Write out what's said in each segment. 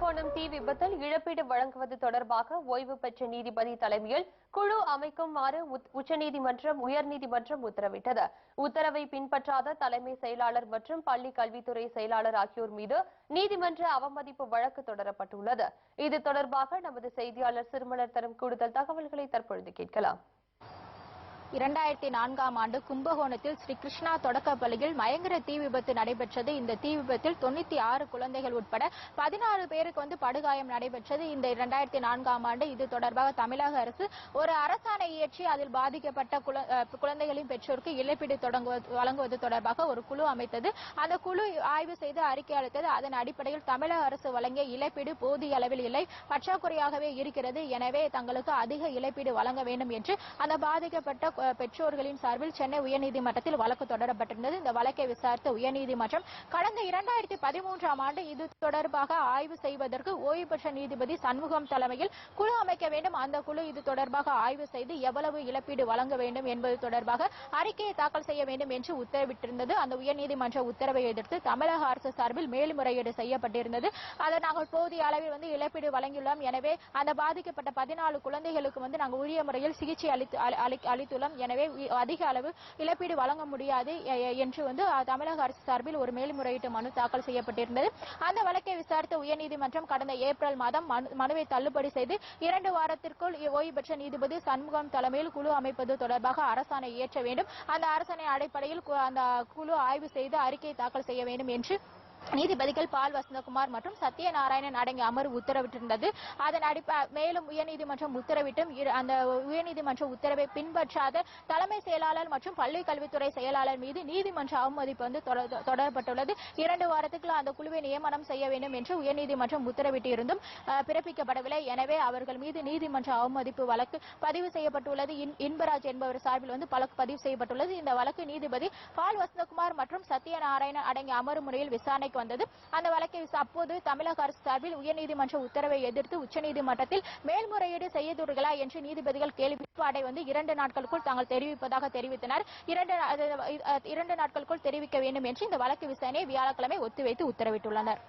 கும்பகோணம் தீ விபத்தில் இழப்பீடு வழங்குவது தொடர்பாக ஓய்வு பெற்ற நீதிபதி தலைமையில் குழு அமைக்குமாறு உச்சநீதிமன்றம் உயர்நீதிமன்றம் உத்தரவிட்டது. உத்தரவை பின்பற்றாத தலைமை செயலாளர் மற்றும் பள்ளி கல்வித்துறை செயலாளர் ஆகியோர் மீது நீதிமன்ற அவமதிப்பு வழக்கு தொடரப்பட்டுள்ளது. இது தொடர்பாக நமது செய்தியாளர் சிறுமலர் தரும் கூடுதல் தகவல்களை தற்பொழுது கேட்கலாம். 2004ஆம் ஆண்டு கும்பகோணத்தில் ஸ்ரீ கிருஷ்ணா தொடக்கப்பள்ளியில் பயங்கர தீ விபத்து நடைபெற்றது. இந்த தீ விபத்தில் 96 குழந்தைகள் உட்பட 16 பேருக்கு படுகாயம் நடைபெற்றது. இந்த 2004ஆம் ஆண்டு இது தொடர்பாக தமிழக அரசு ஒரு அரசாணை இயற்றி அதில் பாதிக்கப்பட்ட குழந்தைகளின் பெற்றோருக்கு இழப்பீடு வழங்குவது தொடர்பாக ஒரு குழு அமைத்தது. அந்த குழு ஆய்வு செய்து அறிக்கை அளித்தது. அதன் அடிப்படையில் தமிழக அரசு வழங்கிய இழப்பீடு போதிய அளவில் இல்லை, பற்றாக்குறையாகவே இருக்கிறது. எனவே தங்களுக்கு அதிக இழப்பீடு வழங்க வேண்டும் என்று அந்த பாதிக்கப்பட்ட பெற்றோர்களின் சார்பில் சென்னை உயர்நீதிமன்றத்தில் வழக்கு தொடரப்பட்டிருந்தது. இந்த வழக்கை விசாரித்த உயர்நீதிமன்றம் கடந்த 2013ஆம் ஆண்டு இது தொடர்பாக ஆய்வு செய்வதற்கு ஓய்வு பெற்ற நீதிபதி சண்முகம் தலைமையில் குழு அமைக்க வேண்டும். அந்த குழு இது தொடர்பாக ஆய்வு செய்து எவ்வளவு இழப்பீடு வழங்க வேண்டும் என்பது தொடர்பாக அறிக்கையை தாக்கல் செய்ய வேண்டும் என்று உத்தரவிட்டிருந்தது. அந்த உயர்நீதிமன்ற உத்தரவை எதிர்த்து தமிழக அரசு சார்பில் மேல்முறையீடு செய்யப்பட்டிருந்தது. அதை நாங்கள் போதிய அளவில் இழப்பீடு வழங்கியுள்ளோம். எனவே அந்த பாதிக்கப்பட்ட 14 குழந்தைகளுக்கு நாங்கள் உரிய முறையில் சிகிச்சை அளித்துள்ளோம். எனவே அதிக அளவு இழப்பீடு வழங்க முடியாது என்று தமிழக அரசு சார்பில் ஒரு மேல்முறையீட்டு மனு தாக்கல் செய்யப்பட்டிருந்தது. அந்த வழக்கை விசாரித்த உயர்நீதிமன்றம் கடந்த ஏப்ரல் மாதம் மனுவை தள்ளுபடி செய்து 2 வாரத்திற்குள் ஓய்வு பெற்ற நீதிபதி சண்முகம் தலைமையில் குழு அமைப்பது தொடர்பாக அரசாணை இயற்ற வேண்டும். அந்த அரசாணை அடிப்படையில் அந்த குழு ஆய்வு செய்து அறிக்கை தாக்கல் செய்ய வேண்டும் என்று நீதிபதிகள் பால் வசந்தகுமார் மற்றும் சத்யநாராயணன் அடங்கிய அமர்வு உத்தரவிட்டிருந்தது. அதன் மேலும் உயர்நீதிமன்றம் உத்தரவிட்டும் அந்த உயர்நீதிமன்ற உத்தரவை பின்பற்றாத தலைமை செயலாளர் மற்றும் பள்ளி கல்வித்துறை செயலாளர் மீது நீதிமன்ற அவமதிப்பு தொடரப்பட்டுள்ளது. 2 வாரத்துக்குள் அந்த குழுவை நியமனம் செய்ய வேண்டும் என்று உயர்நீதிமன்றம் உத்தரவிட்டிருந்தும் பிறப்பிக்கப்படவில்லை. எனவே அவர்கள் மீது நீதிமன்ற அவமதிப்பு வழக்கு பதிவு செய்யப்பட்டுள்ளது. இன்பராஜ் என்பவர் சார்பில் வழக்கு பதிவு செய்யப்பட்டுள்ளது. இந்த வழக்கு நீதிபதி பால் வசந்தகுமார் மற்றும் சத்யநாராயணன் அடங்கிய அமர்வு முறையில் விசாரணைக்கு வந்தது. அந்த வழக்கை அப்போது தமிழக அரசு சார்பில் உயர்நீதிமன்ற உத்தரவை எதிர்த்து உச்சநீதிமன்றத்தில் மேல்முறையீடு செய்துள்ளீர்களா என்று நீதிபதிகள் கேள்வி 2 நாட்களுக்குள் தாங்கள் தெரிவிப்பதாக தெரிவித்தனர். 2 நாட்களுக்குள் தெரிவிக்க வேண்டும் என்று இந்த வழக்கு விசாரணையை வியாழக்கிழமை ஒத்திவைத்து உத்தரவிட்டுள்ளனர்.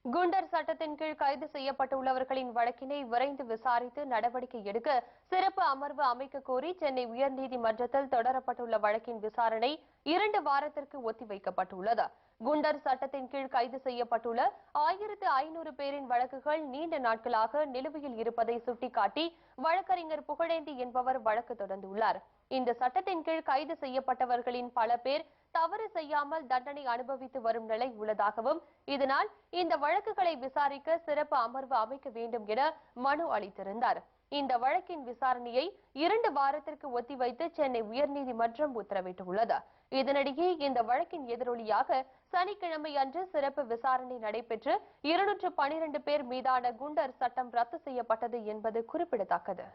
குண்டர் சட்டத்தின் கீழ் கைது செய்யப்பட்டுள்ளவர்களின் வழக்கினை விரைந்து விசாரித்து நடவடிக்கை எடுக்க சிறப்பு அமர்வு அமைக்க கோரி சென்னை உயர்நீதிமன்றத்தில் தொடரப்பட்டுள்ள வழக்கின் விசாரணை 2 வாரத்திற்கு ஒத்திவைக்கப்பட்டுள்ளது. குண்டர் சட்டத்தின் கீழ் கைது செய்யப்பட்டுள்ள 1500 பேரின் வழக்குகள் நீண்ட நாட்களாக நிலுவையில் இருப்பதை சுட்டிக்காட்டி வழக்கறிஞர் புகழேந்தி என்பவர் வழக்கு தொடர்ந்துள்ளார். இந்த சட்டத்தின் கீழ் கைது செய்யப்பட்டவர்களின் பல பேர் தவறு செய்யாமல் தண்டனை அனுபவித்து வரும் நிலை உள்ளதாகவும் இதனால் இந்த வழக்குகளை விசாரிக்க சிறப்பு அமர்வு அமைக்க வேண்டும் என மனு அளித்திருந்தார். இந்த வழக்கின் விசாரணையை 2 வாரத்திற்கு ஒத்திவைத்து சென்னை உயர்நீதிமன்றம் உத்தரவிட்டுள்ளது. இதனிடையே இந்த வழக்கின் எதிரொலியாக சனிக்கிழமை அன்று சிறப்பு விசாரணை நடைபெற்று 212 பேர் மீதான குண்டர் சட்டம் ரத்து செய்யப்பட்டது என்பது குறிப்பிடத்தக்கது.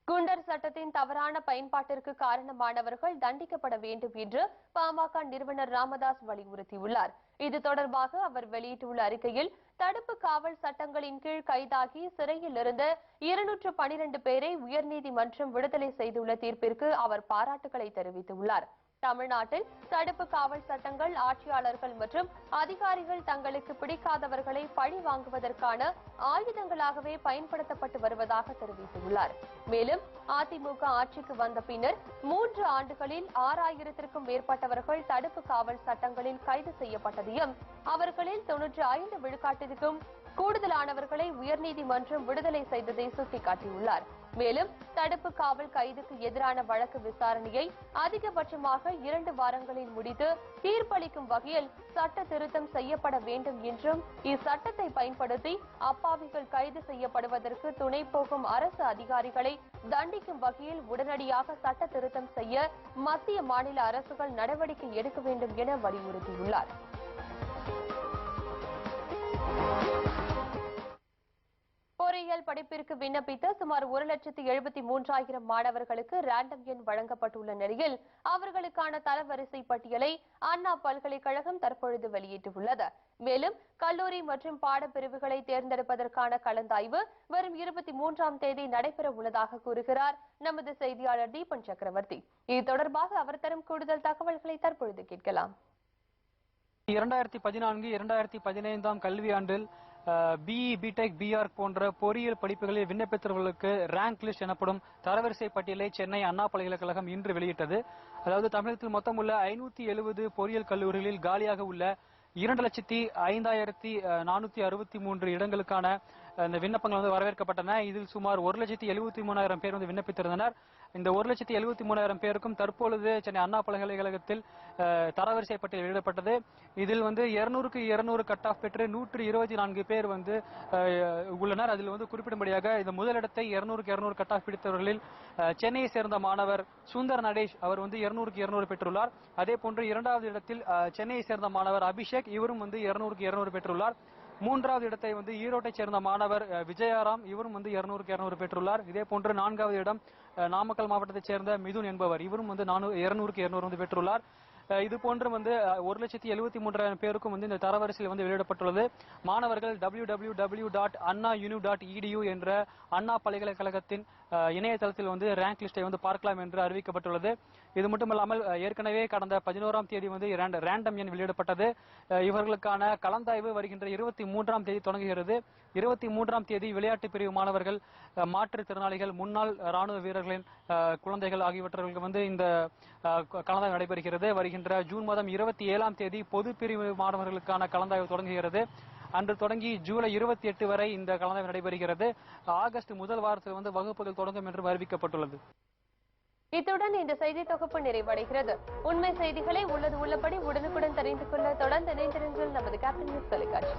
குண்டர் சட்டத்தின் தவறான பயன்பாட்டிற்கு காரணமானவர்கள் தண்டிக்கப்பட வேண்டும் என்று பாமக நிறுவனர் ராமதாஸ் வலியுறுத்தியுள்ளார். இது தொடர்பாக அவர் வெளியிட்டுள்ள அறிக்கையில் தடுப்பு காவல் சட்டங்களின் கீழ் கைதாகி சிறையில் இருந்த 212 பேரை உயர்நீதிமன்றம் விடுதலை செய்துள்ள தீர்ப்பிற்கு அவர் பாராட்டுகளை தெரிவித்துள்ளார். தமிழ்நாட்டில் தடுப்பு காவல் சட்டங்கள் ஆட்சியாளர்கள் மற்றும் அதிகாரிகள் தங்களுக்கு பிடிக்காதவர்களை பழி வாங்குவதற்கான ஆயுதங்களாகவே பயன்படுத்தப்பட்டு வருவதாக தெரிவித்துள்ளார். மேலும் அதிமுக ஆட்சிக்கு வந்த பின்னர் 3 ஆண்டுகளில் 6000த்திற்கும் மேற்பட்டவர்கள் தடுப்பு காவல் சட்டங்களில் கைது செய்யப்பட்டதையும் அவர்களில் 95 விழுக்காட்டிற்கும் கூடுதலானவர்களை உயர்நீதிமன்றம் விடுதலை செய்ததை சுட்டிக்காட்டியுள்ளார். மேலும் தடுப்பு காவல் கைதுக்கு எதிரான வழக்கு விசாரணையை அதிகபட்சமாக 2 வாரங்களில் முடித்து தீர்ப்பளிக்கும் வகையில் சட்ட திருத்தம் செய்யப்பட வேண்டும் என்றும் இச்சட்டத்தை பயன்படுத்தி அப்பாவிகள் கைது செய்யப்படுவதற்கு துணை போகும் அரசு அதிகாரிகளை தண்டிக்கும் வகையில் உடனடியாக சட்ட திருத்தம் செய்ய மத்திய மாநில அரசுகள் நடவடிக்கை எடுக்க வேண்டும் என வலியுறுத்தியுள்ளார். பொறியியல் படிப்பிற்கு விண்ணப்பித்த சுமார் 1,73,000 மாணவர்களுக்கு ரேண்டம் எண் வழங்கப்பட்டுள்ள நிலையில் அவர்களுக்கான தரவரிசை பட்டியலை அண்ணா பல்கலைக்கழகம் தற்பொழுது வெளியிட்டுள்ளது. மேலும் கல்லூரி மற்றும் பாடப்பிரிவுகளை தேர்ந்தெடுப்பதற்கான கலந்தாய்வு வரும் 23ஆம் தேதி நடைபெற உள்ளதாக கூறுகிறார் நமது செய்தியாளர் தீபன் சக்கரவர்த்தி. இது தொடர்பாக அவர் தரும் கூடுதல் தகவல்களை தற்பொழுது கேட்கலாம். 2014 2015 கல்வியாண்டில் பிஇ, பிடெக், பிஆர்க் போன்ற பொறியியல் படிப்புகளில் விண்ணப்பித்தவர்களுக்கு ரேங்க் லிஸ்ட் எனப்படும் தரவரிசை பட்டியலை சென்னை அண்ணா பல்கலைக்கழகம் இன்று வெளியிட்டது. அதாவது தமிழகத்தில் மொத்தம் உள்ள 570 பொறியியல் கல்லூரிகளில் காலியாக உள்ள 2,05,463 இடங்களுக்கான இந்த விண்ணப்பங்கள் வரவேற்கப்பட்டன. இதில் சுமார் 1,73,000 பேர் விண்ணப்பித்திருந்தனர். இந்த 1,73,000 பேருக்கும் தற்பொழுது சென்னை அண்ணா பல்கலைக்கழகத்தில் தரவரிசை பட்டியல் வெளியிடப்பட்டது. இதில் 200க்கு 200 கட் ஆஃப் பெற்று 124 பேர் உள்ளனர். அதில் குறிப்பிடும்படியாக இந்த முதலிடத்தை 200க்கு 200 கட் ஆஃப் பிடித்தவர்களில் சென்னையை சேர்ந்த மாணவர் சுந்தர் நடேஷ் அவர் 200க்கு 200 பெற்றுள்ளார். அதே போன்று இரண்டாவது இடத்தில் சென்னையை சேர்ந்த மாணவர் அபிஷேக் இவரும் 200க்கு 200 பெற்றுள்ளார். மூன்றாவது இடத்தை ஈரோட்டை சேர்ந்த மாணவர் விஜயாராம் இவரும் 200க்கு 200 பெற்றுள்ளார். இதே போன்று நான்காவது இடம் நாமக்கல் மாவட்டத்தைச் சேர்ந்த மிதுன் என்பவர் இவரும் 200க்கு 200 பெற்றுள்ளார். இது போன்று 1,73,000 பேருக்கும் இந்த தரவரிசையில் வெளியிடப்பட்டுள்ளது. மாணவர்கள் www.annauniv.edu என்ற அண்ணா பல்கலைக்கழகத்தின் இணையதளத்தில் ரேங்க் லிஸ்டை பார்க்கலாம் என்று அறிவிக்கப்பட்டுள்ளது. இது மட்டுமல்லாமல் ஏற்கனவே கடந்த 11ஆம் தேதி ரேண்டம் எண் வெளியிடப்பட்டது. இவர்களுக்கான கலந்தாய்வு வருகின்ற 23ஆம் தேதி தொடங்குகிறது. 23ஆம் தேதி விளையாட்டு பிரிவு மாணவர்கள், மாற்றுத்திறனாளிகள், முன்னாள் ராணுவ வீரர்களின் குழந்தைகள் ஆகியவர்களுக்கு இந்த கலந்தாய்வு நடைபெறுகிறது. வருகின்ற ஜூன் மாதம் 27ஆம் தேதி பொது பிரிவு மாணவர்களுக்கான கலந்தாய்வு தொடங்குகிறது. அன்று தொடங்கி ஜூலை 28 வரை இந்த கலந்தாய்வு நடைபெறுகிறது. ஆகஸ்ட் முதல் வாரத்தில் வகுப்புகள் தொடங்கும் என்று அறிவிக்கப்பட்டுள்ளது. இத்துடன் இந்த செய்தி தொகுப்பு நிறைவடைகிறது. உண்மை செய்திகளை உள்ளது உள்ளபடி உடனுக்குடன் தெரிந்து கொள்ள தொடர்ந்து இணைந்திருங்கள் நமது கேப்டன் நியூஸ் தொலைக்காட்சி.